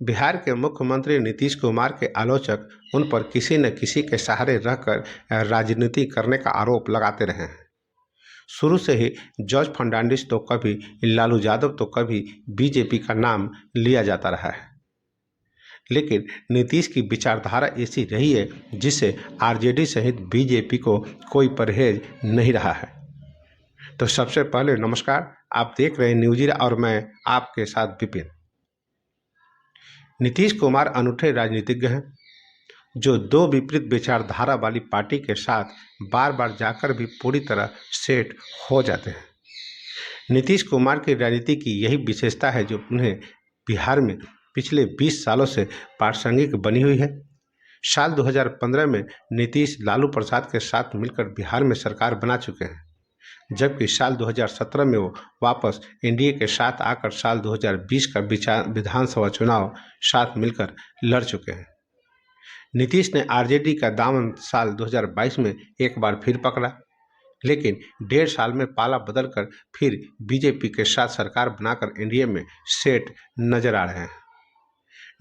बिहार के मुख्यमंत्री नीतीश कुमार के आलोचक उन पर किसी न किसी के सहारे रहकर राजनीति करने का आरोप लगाते रहे हैं। शुरू से ही जॉर्ज फर्नांडिस तो कभी लालू यादव तो कभी बीजेपी का नाम लिया जाता रहा है, लेकिन नीतीश की विचारधारा ऐसी रही है जिससे आरजेडी सहित बीजेपी को कोई परहेज नहीं रहा है। तो सबसे पहले नमस्कार, आप देख रहे हैं न्यूज़ और मैं आपके साथ विपिन। नीतीश कुमार अनूठे राजनीतिज्ञ हैं जो दो विपरीत विचारधारा वाली पार्टी के साथ बार बार जाकर भी पूरी तरह सेट हो जाते हैं। नीतीश कुमार की राजनीति की यही विशेषता है जो उन्हें बिहार में पिछले 20 सालों से प्रासंगिक बनी हुई है। साल 2015 में नीतीश लालू प्रसाद के साथ मिलकर बिहार में सरकार बना चुके हैं, जबकि साल 2017 में वो वापस एनडीए के साथ आकर साल 2020 का विधानसभा चुनाव साथ मिलकर लड़ चुके हैं। नीतीश ने आरजेडी का दामन साल 2022 में एक बार फिर पकड़ा, लेकिन 1.5 साल में पाला बदलकर फिर बीजेपी के साथ सरकार बनाकर एनडीए में सेट नजर आ रहे हैं।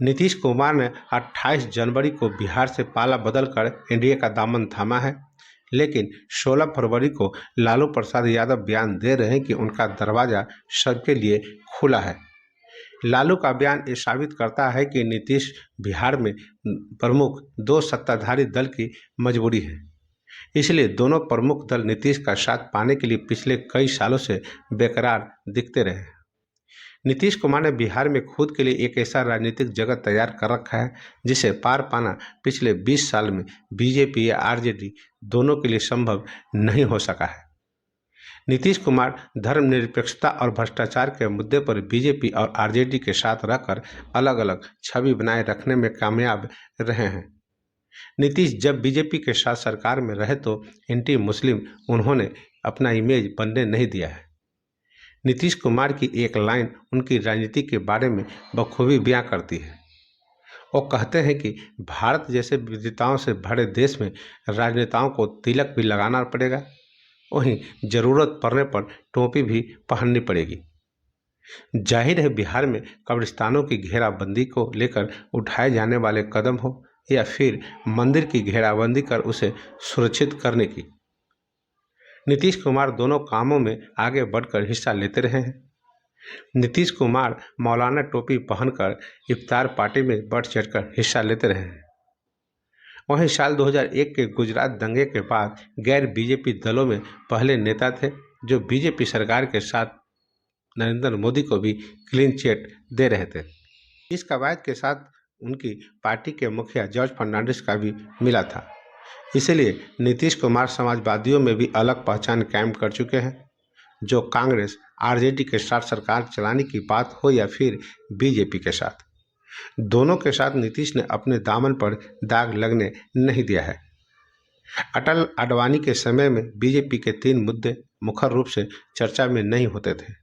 नीतीश कुमार ने 28 जनवरी को बिहार से पाला बदलकर एनडीए का दामन थामा है, लेकिन 16 फरवरी को लालू प्रसाद यादव बयान दे रहे हैं कि उनका दरवाजा सबके लिए खुला है। लालू का बयान ये साबित करता है कि नीतीश बिहार में प्रमुख दो सत्ताधारी दल की मजबूरी है, इसलिए दोनों प्रमुख दल नीतीश का साथ पाने के लिए पिछले कई सालों से बेकरार दिखते रहे। नीतीश कुमार ने बिहार में खुद के लिए एक ऐसा राजनीतिक जगत तैयार कर रखा है जिसे पार पाना पिछले 20 साल में बीजेपी या आरजेडी दोनों के लिए संभव नहीं हो सका है। नीतीश कुमार धर्मनिरपेक्षता और भ्रष्टाचार के मुद्दे पर बीजेपी और आरजेडी के साथ रहकर अलग अलग छवि बनाए रखने में कामयाब रहे हैं। नीतीश जब बीजेपी के साथ सरकार में रहे तो एंटी मुस्लिम उन्होंने अपना इमेज बनने नहीं दिया है। नीतीश कुमार की एक लाइन उनकी राजनीति के बारे में बखूबी बयां करती है। वो कहते हैं कि भारत जैसे विविधताओं से भरे देश में राजनेताओं को तिलक भी लगाना पड़ेगा, वहीं ज़रूरत पड़ने पर टोपी भी पहननी पड़ेगी। जाहिर है बिहार में कब्रिस्तानों की घेराबंदी को लेकर उठाए जाने वाले कदम हो या फिर मंदिर की घेराबंदी कर उसे सुरक्षित करने की, नीतीश कुमार दोनों कामों में आगे बढ़कर हिस्सा लेते रहे हैं। नीतीश कुमार मौलाना टोपी पहनकर इफ्तार पार्टी में बढ़ चढ़कर हिस्सा लेते रहे हैं। वहीं साल 2001 के गुजरात दंगे के बाद गैर बीजेपी दलों में पहले नेता थे जो बीजेपी सरकार के साथ नरेंद्र मोदी को भी क्लीन चिट दे रहे थे। इस कवायद के साथ उनकी पार्टी के मुखिया जॉर्ज फर्नांडिस का भी मिला था। इसलिए नीतीश कुमार समाजवादियों में भी अलग पहचान कायम कर चुके हैं, जो कांग्रेस आरजेडी के साथ सरकार चलाने की बात हो या फिर बीजेपी के साथ। दोनों के साथ नीतीश ने अपने दामन पर दाग लगने नहीं दिया है। अटल आडवाणी के समय में बीजेपी के 3 मुद्दे मुख्य रूप से चर्चा में नहीं होते थे।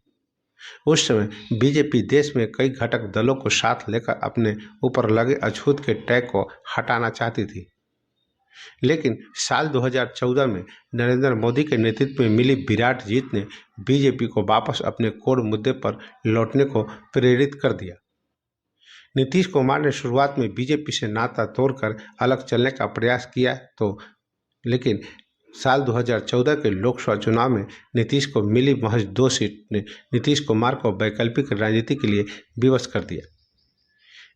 उस समय बीजेपी देश में कई घटक दलों को साथ लेकर अपने ऊपर लगे अछूत के टैग को हटाना चाहती थी, लेकिन साल 2014 में नरेंद्र मोदी के नेतृत्व में मिली विराट जीत ने बीजेपी को वापस अपने कोर मुद्दे पर लौटने को प्रेरित कर दिया। नीतीश कुमार ने शुरुआत में बीजेपी से नाता तोड़कर अलग चलने का प्रयास किया लेकिन साल 2014 के लोकसभा चुनाव में नीतीश को मिली महज 2 सीट ने नीतीश कुमार को वैकल्पिक राजनीति के लिए विवश कर दिया।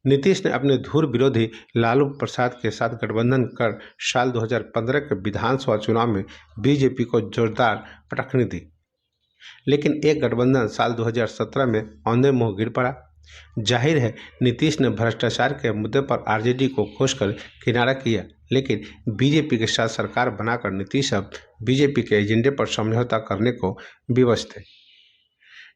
नीतीश ने अपने धुर विरोधी लालू प्रसाद के साथ गठबंधन कर साल 2015 के विधानसभा चुनाव में बीजेपी को जोरदार पटखनी दी, लेकिन एक गठबंधन साल 2017 में औंधे मुंह गिर पड़ा। जाहिर है नीतीश ने भ्रष्टाचार के मुद्दे पर आरजेडी को खोजकर किनारा किया, लेकिन बीजेपी के साथ सरकार बनाकर नीतीश अब बीजेपी के एजेंडे पर समझौता करने को विवश थे।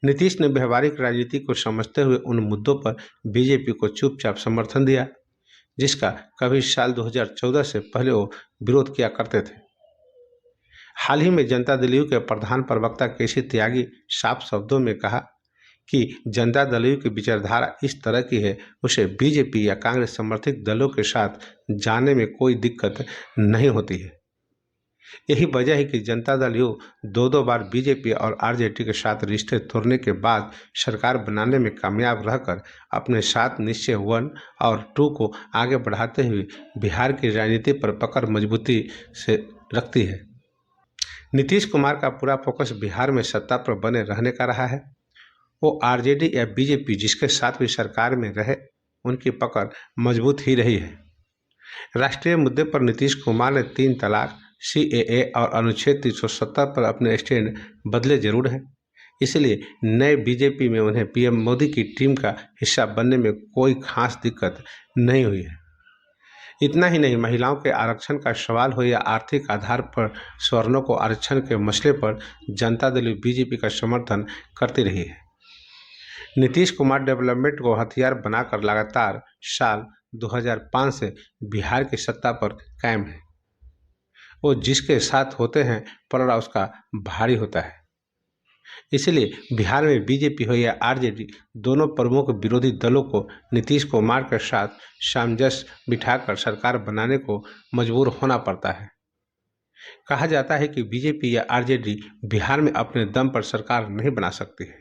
नीतीश ने व्यवहारिक राजनीति को समझते हुए उन मुद्दों पर बीजेपी को चुपचाप समर्थन दिया जिसका कभी साल 2014 से पहले वो विरोध किया करते थे। हाल ही में जनता दल यू के प्रधान प्रवक्ता केसी त्यागी साफ शब्दों में कहा कि जनता दल यू की विचारधारा इस तरह की है, उसे बीजेपी या कांग्रेस समर्थित दलों के साथ जाने में कोई दिक्कत नहीं होती है। यही वजह है कि जनता दल यू दो दो बार बीजेपी और आरजेडी के साथ रिश्ते तोड़ने के बाद सरकार बनाने में कामयाब रहकर अपने 7 निश्चय 1 और 2 को आगे बढ़ाते हुए बिहार की राजनीति पर पकड़ मजबूती से रखती है। नीतीश कुमार का पूरा फोकस बिहार में सत्ता पर बने रहने का रहा है। वो आरजेडी या बीजेपी जिसके साथ भी सरकार में रहे, उनकी पकड़ मजबूत ही रही है। राष्ट्रीय मुद्दे पर नीतीश कुमार ने 3 तलाक, सीएए और अनुच्छेद 370 पर अपने स्टैंड बदले जरूर हैं। इसलिए नए बीजेपी में उन्हें पीएम मोदी की टीम का हिस्सा बनने में कोई खास दिक्कत नहीं हुई है। इतना ही नहीं, महिलाओं के आरक्षण का सवाल हो या आर्थिक आधार पर सवर्णों को आरक्षण के मसले पर जनता दल बीजेपी का समर्थन करती रही है। नीतीश कुमार डेवलपमेंट को हथियार बनाकर लगातार साल 2005 से बिहार की सत्ता पर कायम है। वो जिसके साथ होते हैं पलड़ा उसका भारी होता है। इसलिए बिहार में बीजेपी हो या आरजेडी, दोनों प्रमुख विरोधी दलों को नीतीश कुमार के साथ सामंजस्य बिठाकर सरकार बनाने को मजबूर होना पड़ता है। कहा जाता है कि बीजेपी या आरजेडी बिहार में अपने दम पर सरकार नहीं बना सकती है।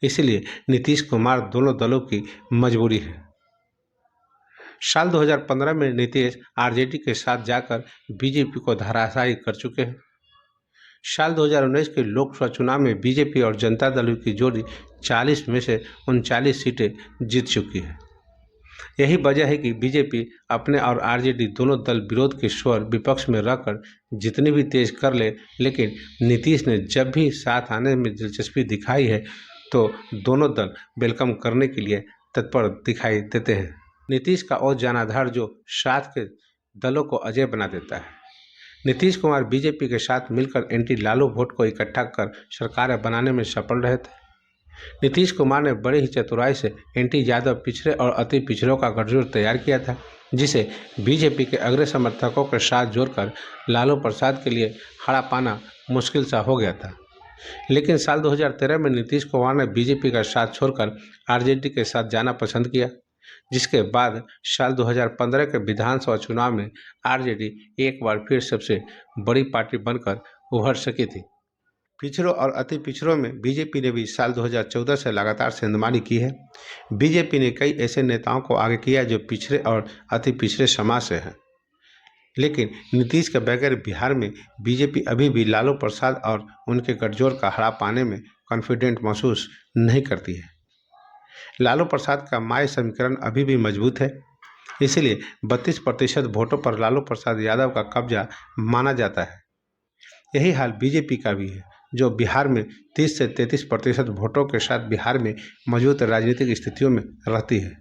इसलिए नीतीश कुमार दोनों दलों की मजबूरी है। साल 2015 में नीतीश आरजेडी के साथ जाकर बीजेपी को धराशायी कर चुके हैं। साल 2019 के लोकसभा चुनाव में बीजेपी और जनता दल की जोड़ी 40 में से 39 सीटें जीत चुकी है। यही वजह है कि बीजेपी अपने और आरजेडी दोनों दल विरोध के स्वर विपक्ष में रहकर जितनी भी तेज कर ले, लेकिन नीतीश ने जब भी साथ आने में दिलचस्पी दिखाई है तो दोनों दल वेलकम करने के लिए तत्पर दिखाई देते हैं। नीतीश का और जनाधार जो साथ के दलों को अजय बना देता है। नीतीश कुमार बीजेपी के साथ मिलकर एंटी लालू वोट को इकट्ठा कर सरकार बनाने में सफल रहे थे। नीतीश कुमार ने बड़े ही चतुराई से एंटी यादव पिछड़े और अति पिछड़ों का गठजोड़ तैयार किया था, जिसे बीजेपी के अग्रणी समर्थकों के साथ जोड़कर लालू प्रसाद के लिए खड़ा पाना मुश्किल सा हो गया था। लेकिन साल 2013 में नीतीश कुमार ने बीजेपी का साथ छोड़कर आरजेडी के साथ जाना पसंद किया, जिसके बाद साल 2015 के विधानसभा चुनाव में आरजेडी एक बार फिर सबसे बड़ी पार्टी बनकर उभर सकी थी। पिछड़ों और अति पिछड़ों में बीजेपी ने भी साल 2014 से लगातार सेंधमारी की है। बीजेपी ने कई ऐसे नेताओं को आगे किया जो पिछड़े और अति पिछड़े समाज से हैं। लेकिन नीतीश के बगैर बिहार में बीजेपी अभी भी लालू प्रसाद और उनके गठजोड़ का हरा पाने में कॉन्फिडेंट महसूस नहीं करती है। लालू प्रसाद का माय समीकरण अभी भी मजबूत है, इसलिए 32% वोटों पर लालू प्रसाद यादव का कब्जा माना जाता है। यही हाल बीजेपी का भी है, जो बिहार में 30 से 33% वोटों के साथ बिहार में मौजूद राजनीतिक स्थितियों में रहती है।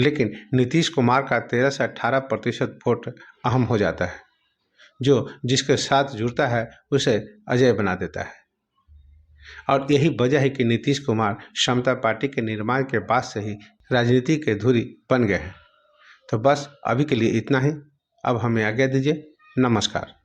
लेकिन नीतीश कुमार का 13 से 18% वोट अहम हो जाता है, जो जिसके साथ जुड़ता है उसे अजय बना देता है। और यही वजह है कि नीतीश कुमार समता पार्टी के निर्माण के बाद से ही राजनीति के धुरी बन गए हैं। तो बस अभी के लिए इतना ही। अब हमें आज्ञा दीजिए। नमस्कार।